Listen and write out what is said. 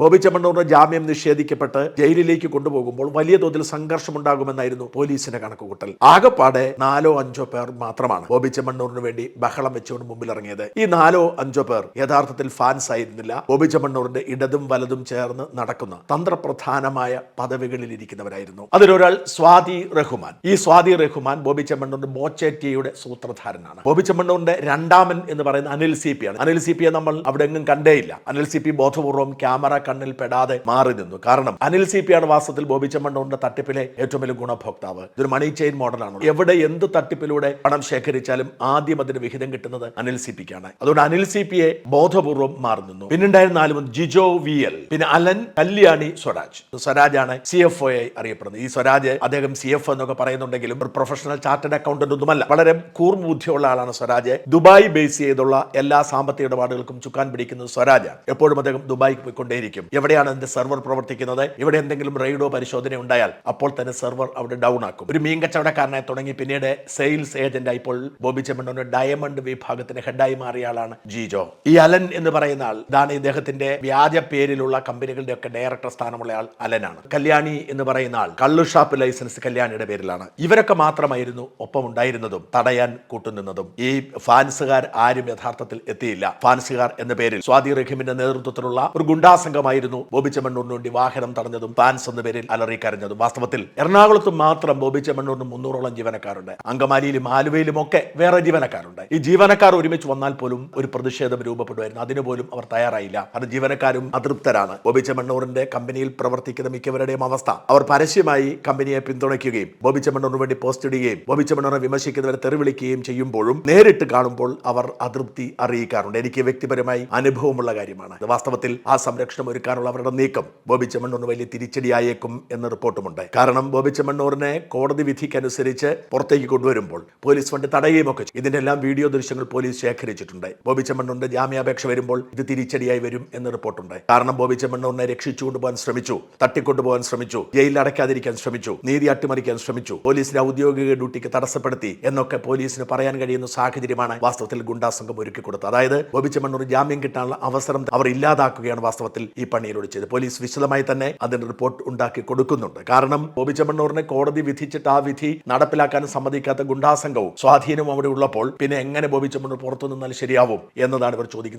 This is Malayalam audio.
ബോബി ചെമ്മണ്ണൂറിന് ജാമ്യം നിഷേധിക്കപ്പെട്ട് ജയിലിലേക്ക് കൊണ്ടുപോകുമ്പോൾ വലിയ തോതിൽ സംഘർഷമുണ്ടാകുമെന്നായിരുന്നു പോലീസിന്റെ കണക്കുകൂട്ടൽ. ആകെപ്പാടെ 4-5 പേർ മാത്രമാണ് ബോബി ചെമ്മണ്ണൂറിന് വേണ്ടി ബഹളം വെച്ചുകൊണ്ട് മുമ്പിലിറങ്ങിയത്. ഈ 4-5 പേർ യഥാർത്ഥത്തിൽ ഫാൻസ് ആയിരുന്നില്ല. ബോബി ചെമ്മണ്ണൂറിന്റെ ഇടതും വലതും ചേർന്ന് നടക്കുന്ന തന്ത്രപ്രധാനമായ പദവികളിൽ ഇരിക്കുന്നവരായിരുന്നു. അതിലൊരാൾ സ്വാതി റഹ്മാൻ. ഈ സ്വാതി റഹ്മാൻ ബോബി ചെമ്മണ്ണൂറിന്റെ ബോച്ചേറ്റിയുടെ സൂത്രധാരനാണ്. ബോബി ചെമ്മണ്ണൂറിന്റെ രണ്ടാമൻ എന്ന് പറയുന്ന അനിൽ സി പി ആണ്. അനിൽ സി പിയെ നമ്മൾ അവിടെ എങ്ങും കണ്ടേയില്ല. അനിൽ സി പി ബോധപൂർവം ക്യാമറ കണ്ണിൽ പെടാതെ മാറി നിന്നു. കാരണം അനിൽ സി പി ആണ് വാസ്തവത്തിൽ ബോബി ചെമ്മണ്ണൂറിന്റെ തട്ടിപ്പിലെ ഏറ്റവും വലിയ ഗുണഭോക്താവ്. ഇതൊരു മണി ചെയിൻ മോഡലാണ്. എവിടെ എന്ത് തട്ടിപ്പിലൂടെ പണം ശേഖരിച്ചാലും ആദ്യം അതിന് വിഹിതം കിട്ടുന്നത് അനിൽ സി പിക്കാണ്. അതുകൊണ്ട് അനിൽ സി പിയെ ബോധപൂർവം മാറി നിന്നു. പിന്നുണ്ടായിരുന്ന 4 ജിജോ വി എൽ, പിന്നെ അലൻ, കല്യാണി, സ്വരാജ് ആണ് CFO ആയി അറിയപ്പെടുന്നത്. ഈ സ്വരാജ് അദ്ദേഹം CFO എന്നൊക്കെ പറയുന്നുണ്ടെങ്കിലും ഒരു പ്രൊഫഷണൽ ചാർട്ടേഡ് അക്കൗണ്ടന്റ് ഒന്നുമല്ല. വളരെ കൂർബുദ്ധിയുള്ള ആളാണ് സ്വരാജ്. ദുബായ് ബേസ് ചെയ്തുള്ള എല്ലാ സാമ്പത്തിക ഇടപാടുകൾക്കും ചുക്കാൻ പിടിക്കുന്നത് സ്വരാജാണ്. എപ്പോഴും അദ്ദേഹം ദുബായിക്ക് പോയിക്കൊണ്ടേയിരിക്കും. എവിടെയാണ് എന്റെ സെർവർ പ്രവർത്തിക്കുന്നത്, ഇവിടെ എന്തെങ്കിലും റെയ്ഡോ പരിശോധന ഉണ്ടായാൽ അപ്പോൾ തന്നെ സെർവർ അവിടെ ഡൗൺ ആക്കും. ഒരു മീൻ കച്ചവടക്കാരനായി തുടങ്ങി പിന്നീട് സെയിൽസ് ഏജന്റായി ഇപ്പോൾ ബോബി ചെമ്മണ്ണൂരിന്റെ ഡയമണ്ട് വിഭാഗത്തിന്റെ ഹെഡായി മാറിയ ആളാണ് ജിജോ. ഈ അലൻ എന്ന് പറയുന്ന ആൾ, ഇതാണ് ഇദ്ദേഹത്തിന്റെ വ്യാജ പേരിലുള്ള കമ്പനികളുടെ ഒക്കെ ഡയറക്ടർ സ്ഥാനമുള്ള ആൾ അലനാണ്. കല്യാണി എന്ന് പറയുന്ന ആൾ കള്ളുഷാപ്പ് ലൈസൻസ് കല്യാണിയുടെ പേരിലാണ്. ഇവരൊക്കെ മാത്രമായിരുന്നു ഒപ്പം ഉണ്ടായിരുന്നതും തടയാൻ കൂട്ടുനിന്നതും. ഈ ഫാൻസുകാർ ആരും യഥാർത്ഥത്തിൽ എത്തിയില്ല. ഫാൻസുകാർ എന്ന പേരിൽ സ്വാതി റഹീമിന്റെ നേതൃത്വത്തിലുള്ള ഒരു ഗുണ്ടാസംഘമായിരുന്നു ബോബി ചെമ്മണ്ണൂരിന് വേണ്ടി വാഹനം തടഞ്ഞതും ഫാൻസ് എന്ന പേരിൽ അലറിക്കരഞ്ഞതും. വാസ്തവത്തിൽ എറണാകുളത്ത് മാത്രം ബോബി ചെമ്മണ്ണൂരിന് 300ഓളം ജീവനക്കാരുണ്ട്. അങ്കമാലിയിലും ആലുവയിലും ഒക്കെ വേറെ ജീവനക്കാരുണ്ട്. ഈ ജീവനക്കാർ ഒരുമിച്ച് വന്നാൽ പോലും ഒരു പ്രതിഷേധം രൂപപ്പെടുമായിരുന്നു. അതിനുപോലും അവർ തയ്യാറായില്ല. കാരണം ജീവനക്കാരും അതൃപ്തരാണ്. ബോബി ചെമ്മണ്ണൂറിന്റെ കമ്പനിയിൽ പ്രവർത്തിക്കുന്ന മിക്കവരുടെയും അവസ്ഥ, അവർ പരസ്യമായി കമ്പനിയെ പിന്തുണയ്ക്കുകയും ബോബി ചെമ്മണ്ണൂറിന് വേണ്ടി പോസ്റ്റ് ഇടുകയും ബോബി ചെമ്മണ്ണൂറിനെ വിമർശിക്കുന്നവരെ തെറിവിളിക്കുകയും ചെയ്യുമ്പോഴും നേരിട്ട് കാണുമ്പോൾ അവർ അതൃപ്തി അറിയിക്കാറുണ്ട്. എനിക്ക് വ്യക്തിപരമായി അനുഭവമുള്ള കാര്യമാണ്. വാസ്തവത്തിൽ ആ സംരക്ഷണം ഒരുക്കാനുള്ള അവരുടെ നീക്കം ബോബി ചെമ്മണ്ണൂറിന് വലിയ തിരിച്ചടിയായേക്കും എന്ന റിപ്പോർട്ടുമുണ്ട്. കാരണം ബോബി ചെമ്മണ്ണൂറിനെ കോടതി വിധിക്കനുസരിച്ച് പുറത്തേക്ക് കൊണ്ടുവരുമ്പോൾ പോലീസ് ഫണ്ട് തടയുകയും ഒക്കെ ചെയ്യും. ഇതിന്റെ എല്ലാം വീഡിയോ ദൃശ്യങ്ങൾ പോലീസ് ശേഖരിച്ചിട്ടുണ്ട്. ബോബി ചെമ്മണ്ണൂറിന്റെ ജാമ്യാപേക്ഷ വരുമ്പോൾ ഇത് തിരിച്ചടിയായി വരും എന്ന റിപ്പോർട്ടുണ്ട്. കാരണം ബോബി ചെമ്മണ്ണൂറിനെ രക്ഷിച്ചുകൊണ്ടുപോകാൻ ശ്രമിച്ചു, തട്ടിക്കൊണ്ടുപോകാൻ ശ്രമിച്ചു, ജയിലിൽ അടയ്ക്കാതിരിക്കാൻ ശ്രമിച്ചു, നീതി അട്ടിമറിക്കാൻ ശ്രമിച്ചു, പോലീസിന്റെ ഔദ്യോഗിക ഡ്യൂട്ടിക്ക് തടസ്സപ്പെടുത്തി എന്നൊക്കെ പോലീസിന് പറയാൻ കഴിയുന്ന സാഹചര്യമാണ് വാസ്തവത്തിൽ ഗുണ്ടാസംഘം ഒരുക്കി കൊടുത്തത്. അതായത് ബോബി ചെമ്മണ്ണൂർ ജാമ്യം കിട്ടാനുള്ള അവസരം അവർ ഇല്ലാതാക്കുകയാണ് വാസ്തവത്തിൽ ഈ പണിയിലൂടെ ചെയ്ത്. പോലീസ് വിശദമായി തന്നെ അതിന്റെ റിപ്പോർട്ട് ഉണ്ടാക്കി കൊടുക്കുന്നുണ്ട്. കാരണം ബോബി ചെമ്മണ്ണൂറിനെ കോടതി വിധിച്ചിട്ട് ആ വിധി നടപ്പിലാക്കാൻ സമ്മതിക്കാത്ത ഗുണ്ടാസംഘവും സ്വാധീനവും അവിടെ ഉള്ളപ്പോൾ പിന്നെ എങ്ങനെ ബോബി ചെമ്മണ്ണൂർ പുറത്തു നിന്നാൽ ശരിയാവും എന്നതാണ് ഇവർ ചോദിക്കുന്നത്.